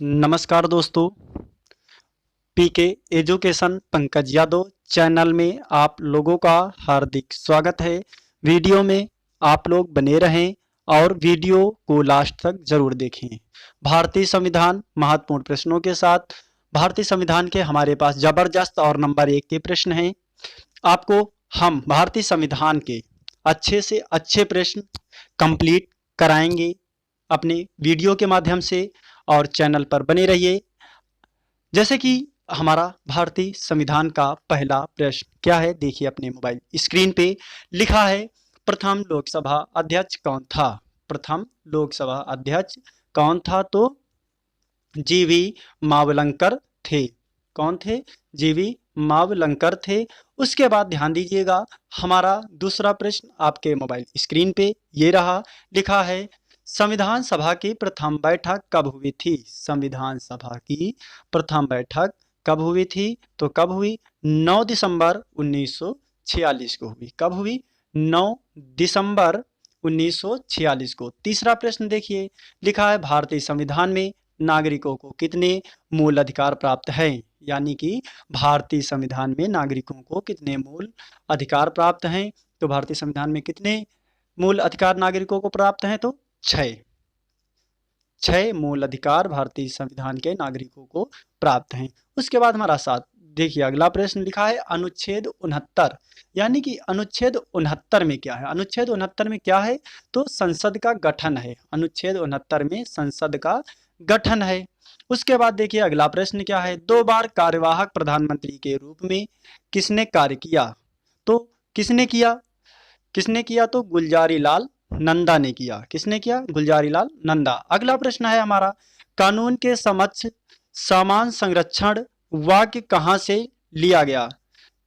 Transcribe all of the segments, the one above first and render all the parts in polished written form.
नमस्कार दोस्तों, पीके education Pankaj Yadav channel में आप लोगों का हार्दिक स्वागत है। वीडियो में आप लोग बने रहें और वीडियो को लास्ट तक जरूर देखें। भारतीय संविधान महत्वपूर्ण प्रश्नों के साथ भारतीय संविधान के हमारे पास जबरदस्त और नंबर 1 के प्रश्न हैं। आपको हम भारतीय संविधान के अच्छे से अच्छे प्रश्न कंप्लीट कराएंगे अपने वीडियो के माध्यम से, और चैनल पर बने रहिए। जैसे कि हमारा भारतीय संविधान का पहला प्रश्न क्या है, देखिए अपने मोबाइल स्क्रीन पे लिखा है, प्रथम लोकसभा अध्यक्ष कौन था। प्रथम लोकसभा अध्यक्ष कौन था? तो जीवी मावलंकर थे। कौन थे? जीवी मावलंकर थे। उसके बाद ध्यान दीजिएगा, हमारा दूसरा प्रश्न आपके मोबाइल स्क्रीन पे ये रहा, लिखा है, संविधान सभा की प्रथम बैठक कब हुई थी। संविधान सभा की प्रथम बैठक कब हुई थी? तो कब हुई? 9 दिसंबर 1946 को हुई। कब हुई? 9 दिसंबर 1946 को। तीसरा प्रश्न देखिए, लिखा है, भारतीय संविधान में नागरिकों को कितने मूल अधिकार प्राप्त हैं। यानी कि भारतीय संविधान में नागरिकों को कितने मूल अधिकार प्राप्त हैं। तो भारतीय संविधान में कितने मूल अधिकार नागरिकों को प्राप्त हैं? तो 6 मूल अधिकार भारतीय संविधान के नागरिकों को प्राप्त हैं। उसके बाद हमारा साथ देखिए अगला प्रश्न लिखा है, अनुच्छेद 69। यानी कि अनुच्छेद 69 में क्या है? अनुच्छेद 69 में क्या है? तो संसद का गठन है। अनुच्छेद 69 में संसद का गठन है। उसके बाद देखिए अगला प्रश्न क्या है, 2 बार कार्यवाहक प्रधानमंत्री के रूप में किसने कार्य किया। तो किसने किया? किसने किया? तो गुलजारी लाल नंदा ने किया। किसने किया? गुलजारी लाल नंदा। अगला प्रश्न है हमारा, कानून के समक्ष समान संरक्षण वाक्य कहां से लिया गया।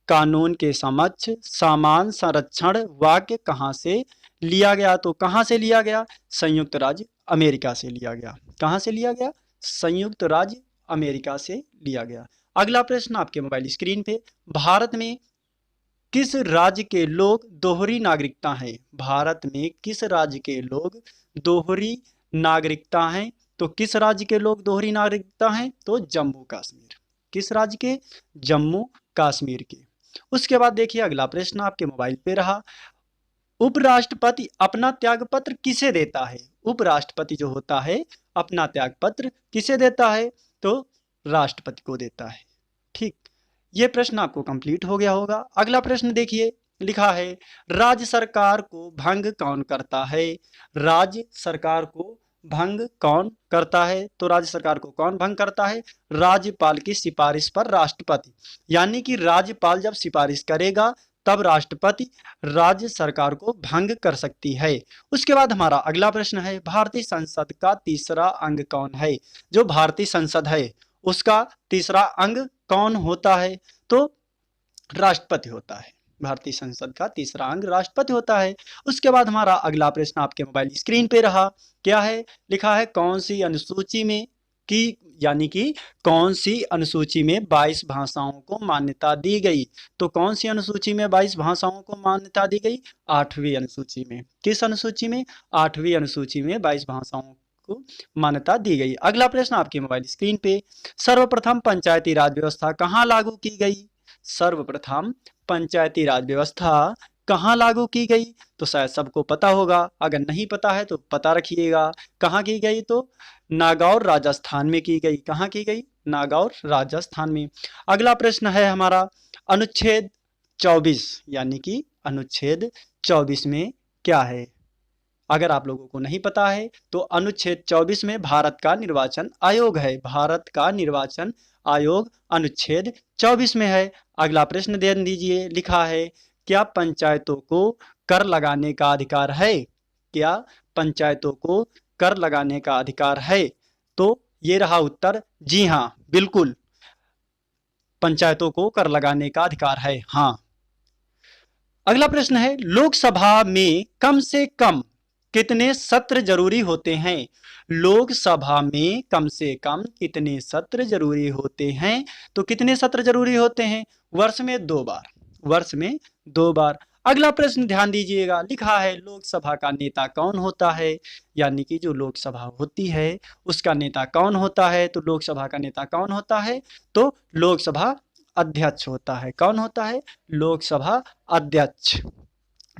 कानून के समक्ष समान संरक्षण वाक्य कहां से लिया गया। तो कहां से लिया गया? संयुक्त राज्य अमेरिका से लिया गया। कहां से लिया गया? संयुक्त राज्य अमेरिका से लिया गया। अगला प्रश्न आपके मोबाइल स्क्रीन पे, भारत में किस राज्य के लोग दोहरी नागरिकता हैं। भारत में किस राज्य के लोग दोहरी नागरिकता हैं। तो किस राज्य के लोग दोहरी नागरिकता हैं? तो जम्मू कश्मीर। किस राज्य के? जम्मू कश्मीर के। उसके बाद देखिए अगला प्रश्न आपके मोबाइल पे रहा, उपराष्ट्रपति अपना त्यागपत्र किसे देता है। उपराष्ट्रपति जो होता है अपना त्यागपत्र किसे देता है? तो राष्ट्रपति को देता है। ठीक, ये प्रश्न आपको कंप्लीट हो गया होगा। अगला प्रश्न देखिए, लिखा है, राज्य सरकार को भंग कौन करता है। राज्य सरकार को भंग कौन करता है? तो राज्य सरकार को कौन भंग करता है? राज्यपाल की सिफारिश पर राष्ट्रपति। यानी कि राज्यपाल जब सिफारिश करेगा तब राष्ट्रपति राज्य सरकार को भंग कर सकती है। उसके बाद हमारा अगला प्रश्न है, भारतीय संसद का तीसरा अंग कौन है। जो भारतीय संसद है उसका तीसरा अंग कौन होता है? तो राष्ट्रपति होता है। भारतीय संसद का तीसरा अंग राष्ट्रपति होता है। उसके बाद हमारा अगला प्रश्न आपके मोबाइल स्क्रीन पे रहा, क्या है? लिखा है, कौन सी अनुसूची में की, यानी कि कौन सी अनुसूची में 22 भाषाओं को मान्यता दी गई। तो कौन सी अनुसूची में 22 भाषाओं को मान्यता दी गई? 8वीं अनुसूची में। किस अनुसूची में? 8वीं अनुसूची में 22 भाषाओं को मान्यता दी गई। अगला प्रश्न आपके मोबाइल स्क्रीन पे, सर्वप्रथम पंचायती राज व्यवस्था कहाँ लागू की गई। सर्वप्रथम पंचायती राज व्यवस्था कहाँ लागू की गई? तो शायद सबको पता होगा, अगर नहीं पता है तो पता रखिएगा। कहाँ की गई? तो नागौर राजस्थान में की गई। कहाँ की गई? नागौर राजस्थान में। अगला प्रश्न है हमारा, अनुच्छेद 24, यानी कि अनुच्छेद 24 में क्या है? अगर आप लोगों को नहीं पता है तो अनुच्छेद 24 में भारत का निर्वाचन आयोग है। भारत का निर्वाचन आयोग अनुच्छेद 24 में है। अगला प्रश्न ध्यान दीजिए, लिखा है, क्या पंचायतों को कर लगाने का अधिकार है। क्या पंचायतों को कर लगाने का अधिकार है? तो ये रहा उत्तर, जी हाँ, बिल्कुल पंचायतों को कर लगाने का अधिकार है। हाँ। अगला प्रश्न है, लोकसभा में कम से कम कितने सत्र जरूरी होते हैं। लोकसभा में कम से कम कितने सत्र जरूरी होते हैं? तो कितने सत्र जरूरी होते हैं? वर्ष में 2 बार। वर्ष में 2 बार। अगला प्रश्न ध्यान दीजिएगा, लिखा है लोकसभा का नेता कौन होता है, यानी कि जो लोकसभा होती है उसका नेता कौन होता है। तो लोकसभा का नेता कौन होता है, तो लोकसभा अध्यक्ष होता है। कौन होता है, लोकसभा अध्यक्ष।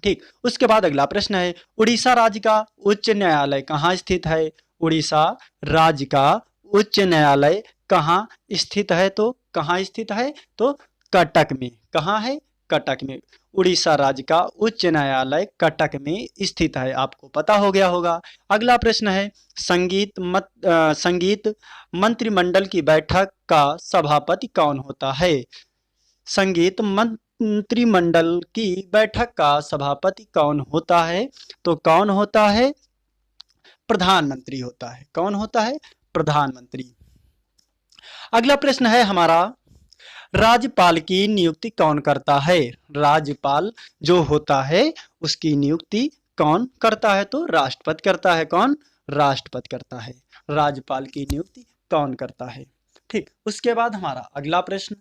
ठीक, उसके बाद अगला प्रश्न है, उड़ीसा राज्य का उच्च न्यायालय कहाँ स्थित है। उड़ीसा राज्य का उच्च न्यायालय कहाँ स्थित है, तो कहाँ स्थित है, तो कटक में। कहाँ है, कटक में। उड़ीसा राज्य का उच्च न्यायालय कटक में स्थित है, आपको पता हो गया होगा। अगला प्रश्न है, संगीत मंत्रिमंडल की बैठक का सभापति कौन होता है। संगीत मंत्रिमंडल की बैठक का सभापति कौन होता है, तो कौन होता है, प्रधानमंत्री होता है। कौन होता है, प्रधानमंत्री। अगला प्रश्न है हमारा, राज्यपाल की नियुक्ति कौन करता है। राज्यपाल जो होता है उसकी नियुक्ति कौन करता है, तो राष्ट्रपति करता है। कौन, राष्ट्रपति करता है। राज्यपाल की नियुक्ति कौन करता है। ठीक, उसके बाद हमारा अगला प्रश्न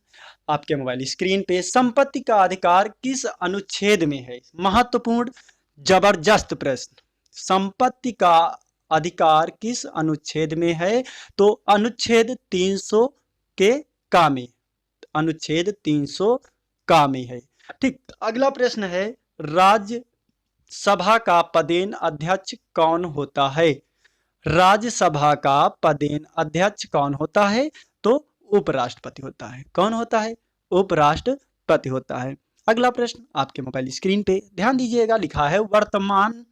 आपके मोबाइल स्क्रीन पे, संपत्ति का अधिकार किस अनुच्छेद में है। महत्वपूर्ण जबरदस्त प्रश्न, संपत्ति का अधिकार किस अनुच्छेद में है, तो अनुच्छेद 300 के का में। अनुच्छेद 300 का में है। ठीक, अगला प्रश्न है, राज्यसभा का पदेन अध्यक्ष कौन होता है। राज्यसभा का पदेन अध्यक्ष कौन होता है, तो उपराष्ट्रपति होता है। कौन होता है, उपराष्ट्रपति होता है। अगला प्रश्न आपके मोबाइल स्क्रीन पे ध्यान दीजिएगा, लिखा है वर्तमान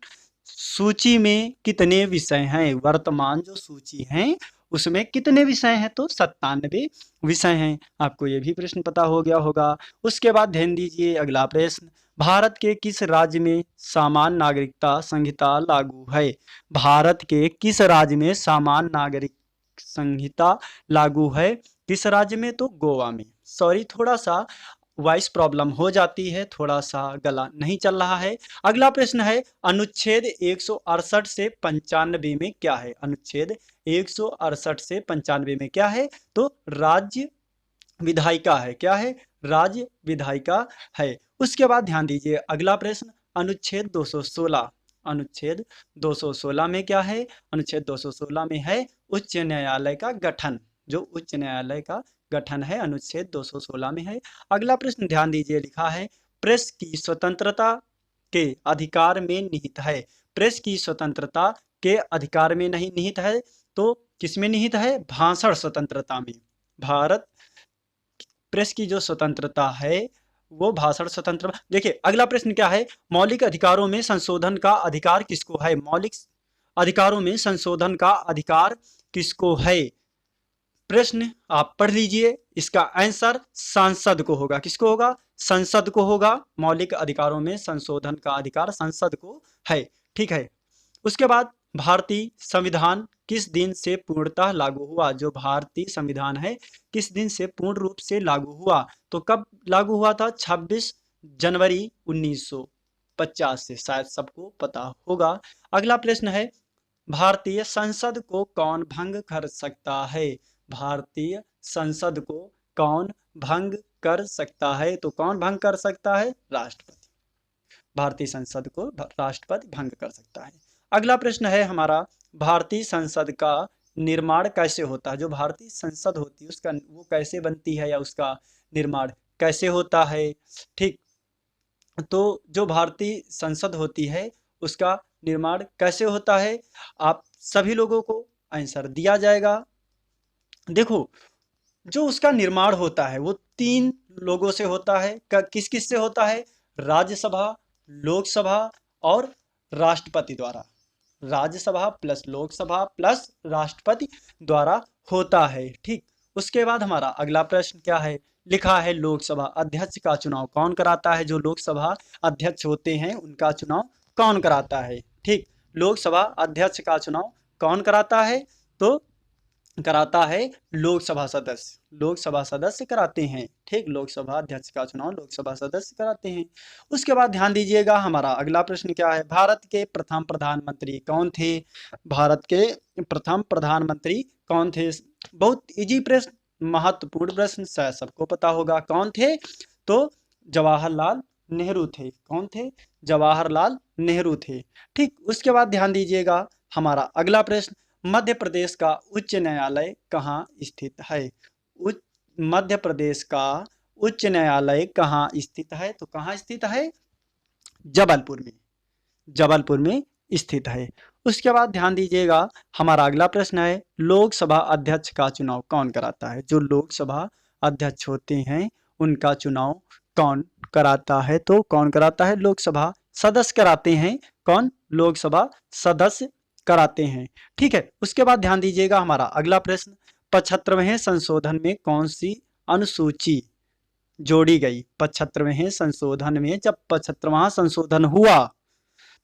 सूची में कितने विषय हैं। वर्तमान जो सूची है उसमें कितने विषय हैं, तो 97 विषय हैं। आपको ये भी प्रश्न पता हो गया होगा। उसके बाद ध्यान दीजिए अगला प्रश्न, भारत के किस राज्य में सामान्य नागरिकता संहिता लागू है। भारत के किस राज्य में सामान्य नागरिक संहिता लागू है, किस राज्य में, तो गोवा में। सॉरी, थोड़ा सा वॉइस प्रॉब्लम हो जाती है, थोड़ा सा गला नहीं चल रहा है। अगला प्रश्न है, अनुच्छेद 168 से 95 में क्या है। अनुच्छेद 168 से 95 में क्या है, तो राज्य विधायिका है। क्या है, राज्य विधायिका है। उसके बाद ध्यान दीजिए अगला प्रश्न, अनुच्छेद 216। अनुच्छेद 216 में क्या है, अनुच्छेद 216 में है उच्च न्यायालय का गठन। जो उच्च न्यायालय का गठन है अनुच्छेद 216 में है। अगला प्रश्न ध्यान दीजिए, लिखा है प्रेस की स्वतंत्रता के अधिकार में निहित है। प्रेस की स्वतंत्रता के अधिकार में नहीं निहित है, तो किसमें निहित है, भाषण स्वतंत्रता में। भारत प्रेस की जो स्वतंत्रता है वो भाषण स्वतंत्र। देखिए अगला प्रश्न क्या है, मौलिक अधिकारों में संशोधन का अधिकार किसको है। मौलिक अधिकारों में संशोधन का अधिकार किसको है। प्रश्न आप पढ़ लीजिए, इसका आंसर संसद को होगा। किसको होगा, संसद को होगा। मौलिक अधिकारों में संशोधन का अधिकार संसद को है। ठीक है, उसके बाद भारतीय संविधान किस दिन से पूर्णतः लागू हुआ। जो भारतीय संविधान है किस दिन से पूर्ण रूप से लागू हुआ, तो कब लागू हुआ था, 26 जनवरी 1950 से। शायद सबको पता होगा। अगला प्रश्न है, भारतीय संसद को कौन भंग कर सकता है। भारतीय संसद को कौन भंग कर सकता है, तो कौन भंग कर सकता है, राष्ट्रपति। भारतीय संसद को राष्ट्रपति भंग कर सकता है। अगला प्रश्न है हमारा, भारतीय संसद का निर्माण कैसे होता है। जो भारतीय संसद होती है उसका वो कैसे बनती है, या उसका निर्माण कैसे होता है। ठीक, तो जो भारतीय संसद होती है उसका निर्माण कैसे होता है, आप सभी लोगों को आंसर दिया जाएगा। देखो, जो उसका निर्माण होता है वो 3 लोगों से होता है। किस किस से होता है, राज्यसभा, लोकसभा और राष्ट्रपति द्वारा। राज्यसभा प्लस लोकसभा प्लस राष्ट्रपति द्वारा होता है। ठीक, उसके बाद हमारा अगला प्रश्न क्या है, लिखा है लोकसभा अध्यक्ष का चुनाव कौन कराता है। जो लोकसभा अध्यक्ष होते हैं उनका चुनाव कौन कराता है। ठीक, लोकसभा अध्यक्ष का चुनाव कौन कराता है, तो कराता है लोकसभा सदस्य। लोकसभा सदस्य कराते हैं। ठीक, लोकसभा अध्यक्ष का चुनाव लोकसभा सदस्य कराते हैं। उसके बाद ध्यान दीजिएगा हमारा अगला प्रश्न क्या है, भारत के प्रथम प्रधानमंत्री कौन थे। भारत के प्रथम प्रधानमंत्री कौन थे। बहुत इजी प्रश्न, महत्वपूर्ण प्रश्न, शायद सबको पता होगा। कौन थे, तो जवाहरलाल नेहरू थे। कौन थे? जवाहरलाल नेहरू थे। ठीक, उसके बाद ध्यान दीजिएगा हमारा अगला प्रश्न, मध्य प्रदेश का उच्च न्यायालय कहाँ स्थित है? मध्य प्रदेश का उच्च न्यायालय कहाँ स्थित है? तो कहाँ स्थित है? जबलपुर में। जबलपुर में स्थित है। उसके बाद ध्यान दीजिएगा हमारा अगला प्रश्न है, लोकसभा अध्यक्ष का चुनाव कौन कराता है? जो लोकसभा अध्यक्ष होते हैं उनका चुनाव कौन कराता है? तो कौन कराता है? लोकसभा सदस्य कराते हैं। कौन? लोकसभा सदस्य कराते हैं। ठीक है, उसके बाद ध्यान दीजिएगा हमारा अगला प्रश्न, 75वें संशोधन में कौन सी अनुसूची जोड़ी गई? 75वें संशोधन में जब 75वां संशोधन हुआ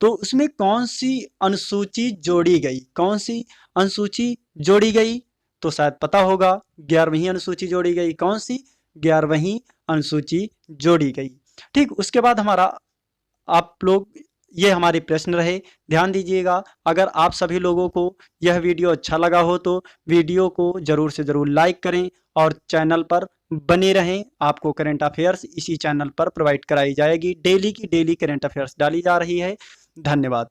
तो उसमें कौन सी अनुसूची जोड़ी गई? कौन सी अनुसूची जोड़ी गई? तो शायद पता होगा, 11वीं अनुसूची जोड़ी गई। कौन सी? 11वीं अनुसूची जोड़ी गई। ठीक, उसके बाद हमारा आप लोग, ये हमारे प्रश्न रहे, ध्यान दीजिएगा। अगर आप सभी लोगों को यह वीडियो अच्छा लगा हो तो वीडियो को ज़रूर से ज़रूर लाइक करें और चैनल पर बने रहें। आपको करंट अफेयर्स इसी चैनल पर प्रोवाइड कराई जाएगी। डेली की डेली करंट अफेयर्स डाली जा रही है। धन्यवाद।